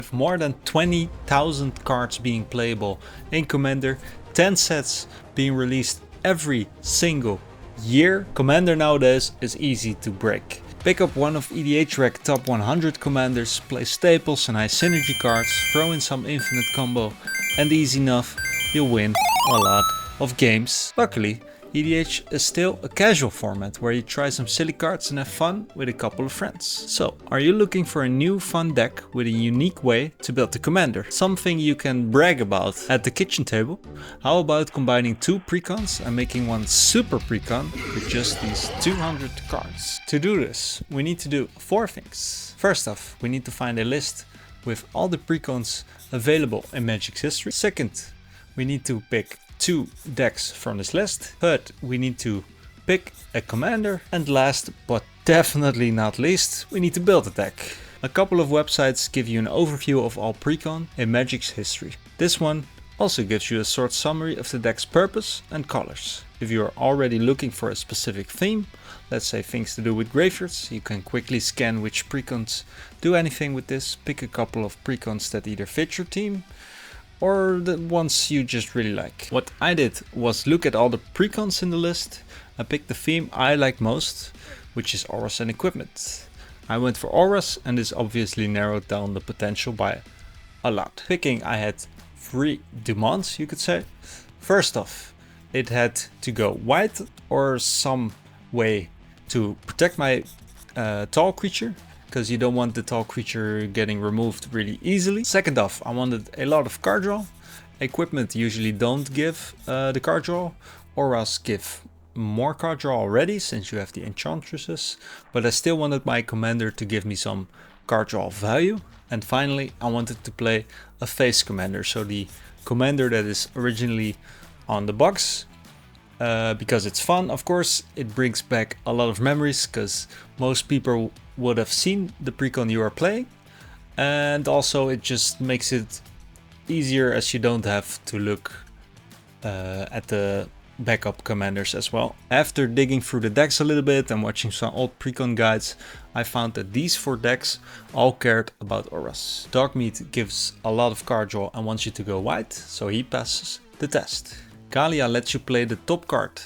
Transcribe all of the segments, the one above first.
With more than 20,000 cards being playable in Commander, 10 sets being released every single year, Commander nowadays is easy to break. Pick up one of EDH Rec top 100 commanders, play staples and high synergy cards, throw in some infinite combo, and easy enough, you'll win a lot of games. Luckily, EDH is still a casual format where you try some silly cards and have fun with a couple of friends. So, are you looking for a new fun deck with a unique way to build the commander? Something you can brag about at the kitchen table? How about combining two precons and making one super precon with just these 200 cards? To do this, we need to do 4 things. First off, we need to find a list with all the precons available in Magic's history. Second, we need to pick 2 decks from this list. Third, we need to pick a commander. And last but definitely not least, we need to build a deck. A couple of websites give you an overview of all precon in Magic's history. This one also gives you a short summary of the deck's purpose and colors. If you are already looking for a specific theme, let's say things to do with graveyards, you can quickly scan which precons do anything with this, pick a couple of precons that either fit your team or the ones you just really like. What I did was look at all the precons in the list and pick the theme I like most, which is auras and equipment. I went for auras and this obviously narrowed down the potential by a lot. Picking, I had 3 demands, you could say. First off, it had to go white or some way to protect my tall creature, because you don't want the tall creature getting removed really easily. Second off, I wanted a lot of card draw. Equipment usually don't give the card draw. Auras give more card draw already since you have the enchantresses, but I still wanted my commander to give me some card draw value. And finally, I wanted to play a face commander, so the commander that is originally on the box. Because it's fun, of course, it brings back a lot of memories, because most people would have seen the precon you are playing, and also it just makes it easier as you don't have to look at the backup commanders as well. After digging through the decks a little bit and watching some old precon guides, I found that these 4 decks all cared about auras. Dogmeat gives a lot of card draw and wants you to go white, so he passes the test. Galia lets you play the top card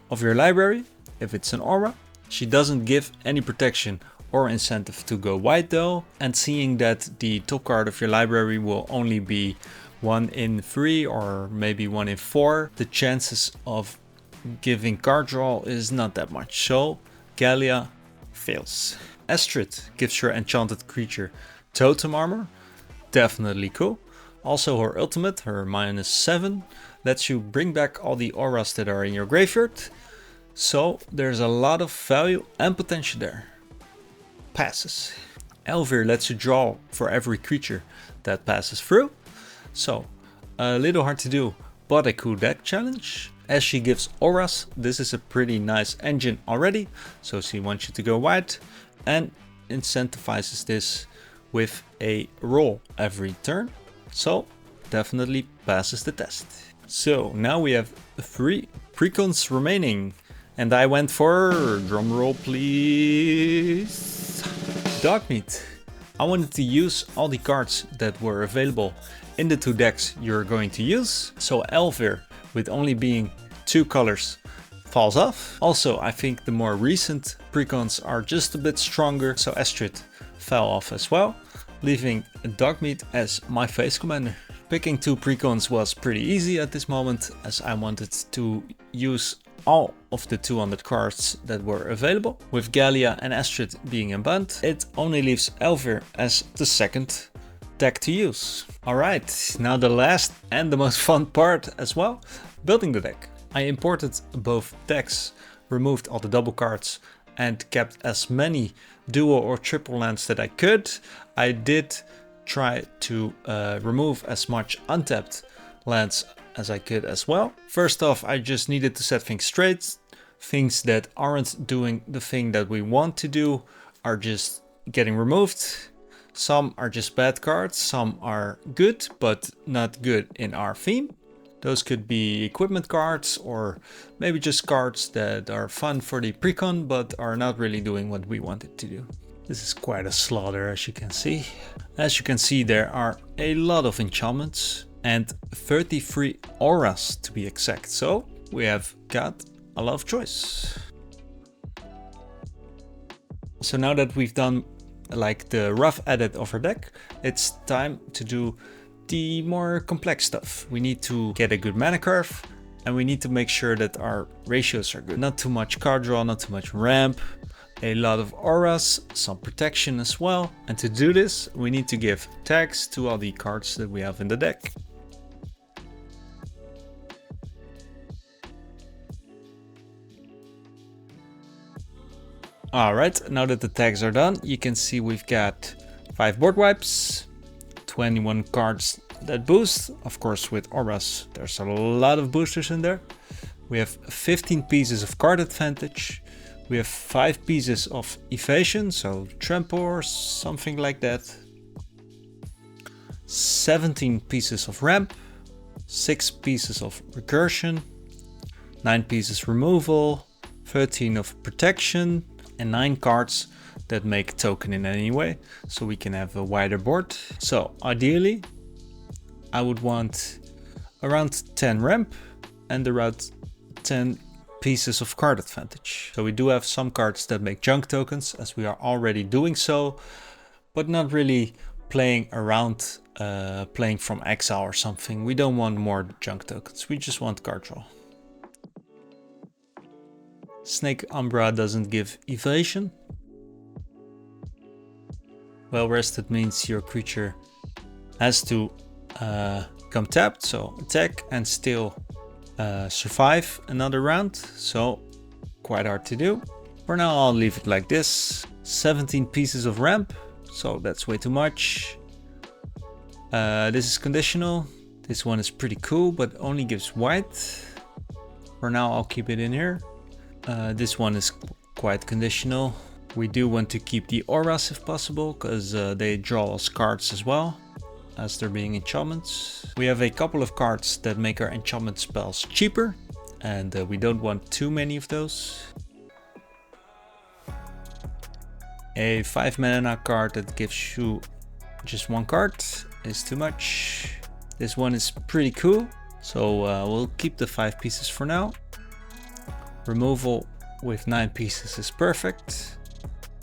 of your library if it's an aura. She doesn't give any protection or incentive to go white though, and seeing that the top card of your library will only be 1 in 3 or maybe 1 in 4, the chances of giving card draw is not that much, so Galia fails. Astrid gives your enchanted creature totem armor, definitely cool. Also her ultimate, her -7, lets you bring back all the auras that are in your graveyard. So there's a lot of value and potential there. Passes. Elvir lets you draw for every creature that passes through. So a little hard to do, but a cool deck challenge. As she gives auras, this is a pretty nice engine already. So she wants you to go white and incentivizes this with a roll every turn. So definitely passes the test. So now we have 3 precons remaining, and I went for, drumroll please, Dogmeat. I wanted to use all the cards that were available in the 2 decks you're going to use. So Elvir, with only being 2 colors, falls off. Also, I think the more recent precons are just a bit stronger, so Astrid fell off as well, leaving Dogmeat as my face commander. Picking 2 precons was pretty easy at this moment, as I wanted to use all of the 200 cards that were available. With Galia and Astrid being unbanned, it only leaves Elvir as the second deck to use. Alright, now the last and the most fun part as well, building the deck. I imported both decks, removed all the double cards and kept as many dual or triple lands that I could. I did try to remove as much untapped lands as I could as well. First off, I just needed to set things straight. Things that aren't doing the thing that we want to do are just getting removed. Some are just bad cards, some are good, but not good in our theme. Those could be equipment cards or maybe just cards that are fun for the precon, but are not really doing what we want it to do. This is quite a slaughter, as you can see. As you can see, there are a lot of enchantments and 33 auras to be exact. So we have got a lot of choice. So now that we've done like the rough edit of our deck, it's time to do the more complex stuff. We need to get a good mana curve, and we need to make sure that our ratios are good. Not too much card draw, not too much ramp, a lot of auras, some protection as well. And to do this, we need to give tags to all the cards that we have in the deck. Alright, now that the tags are done, you can see we've got 5 board wipes, 21 cards that boost. Of course, with auras, there's a lot of boosters in there. We have 15 pieces of card advantage. We have 5 pieces of evasion, so trample or something like that. 17 pieces of ramp, 6 pieces of recursion, 9 pieces removal, 13 of protection, and 9 cards that make token in any way, so we can have a wider board. So ideally, I would want around 10 ramp and around 10 pieces of card advantage. So we do have some cards that make junk tokens, as we are already doing so, but not really playing around, playing from exile or something. We don't want more junk tokens, we just want card draw. Snake Umbra doesn't give evasion. Well rested means your creature has to come tapped, so attack and still survive another round, so quite hard to do. For now I'll leave it like this. 17 pieces of ramp, so that's way too much. This is conditional. This one is pretty cool, but only gives white. For now I'll keep it in here. This one is quite conditional. We do want to keep the auras if possible, because they draw us cards as well, as they're being enchantments. We have a couple of cards that make our enchantment spells cheaper, and we don't want too many of those. A 5 mana card that gives you just 1 card is too much. This one is pretty cool, so we'll keep the 5 pieces for now. Removal with 9 pieces is perfect.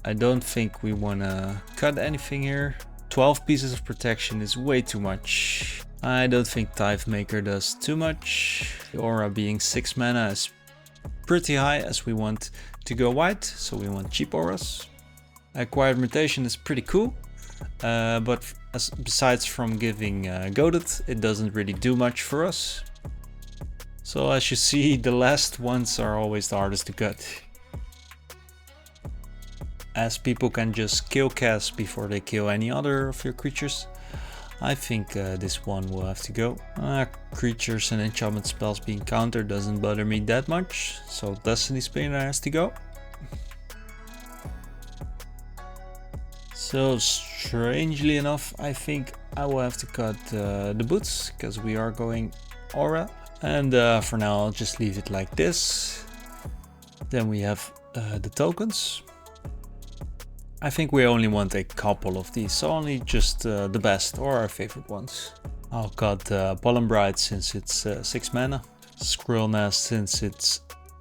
I don't think we want to cut anything here. 12 pieces of protection is way too much. I don't think Tithe Maker does too much. The aura being 6 mana is pretty high, as we want to go white, so we want cheap auras. Acquired Mutation is pretty cool, but besides from giving Goaded, it doesn't really do much for us. So as you see, the last ones are always the hardest to cut, as people can just kill cast before they kill any other of your creatures. I think this one will have to go. Creatures and enchantment spells being countered doesn't bother me that much, so Destiny Spinner has to go. So strangely enough, I think I will have to cut the boots, because we are going aura. And for now I'll just leave it like this. Then we have the tokens. I think we only want a couple of these, so only just the best or our favorite ones. I'll cut Pollen Bride since it's 6 mana. Squirrel Nest since it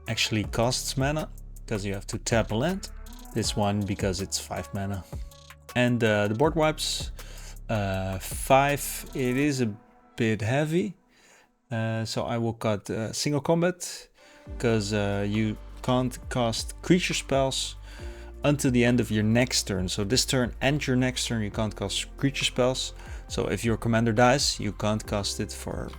actually costs mana, because you have to tap a land. This one because it's 5 mana. And the board wipes, 5, it is a bit heavy. So I will cut single combat, because you can't cast creature spells until the end of your next turn. So this turn and your next turn you can't cast creature spells. So if your commander dies, you can't cast it for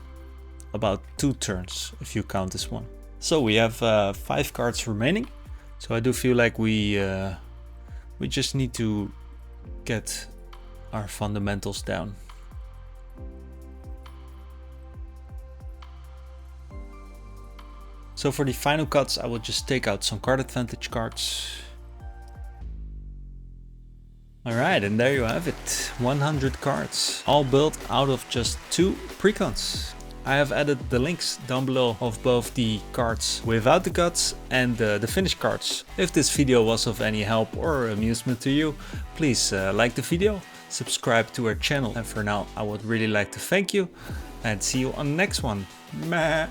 about 2 turns if you count this one. So we have 5 cards remaining. So I do feel like we just need to get our fundamentals down. So for the final cuts, I will just take out some card advantage cards. Alright, and there you have it. 100 cards, all built out of just 2 precons. I have added the links down below of both the cards without the guts and the finished cards. If this video was of any help or amusement to you, please like the video, subscribe to our channel, and for now I would really like to thank you and see you on the next one. Meh.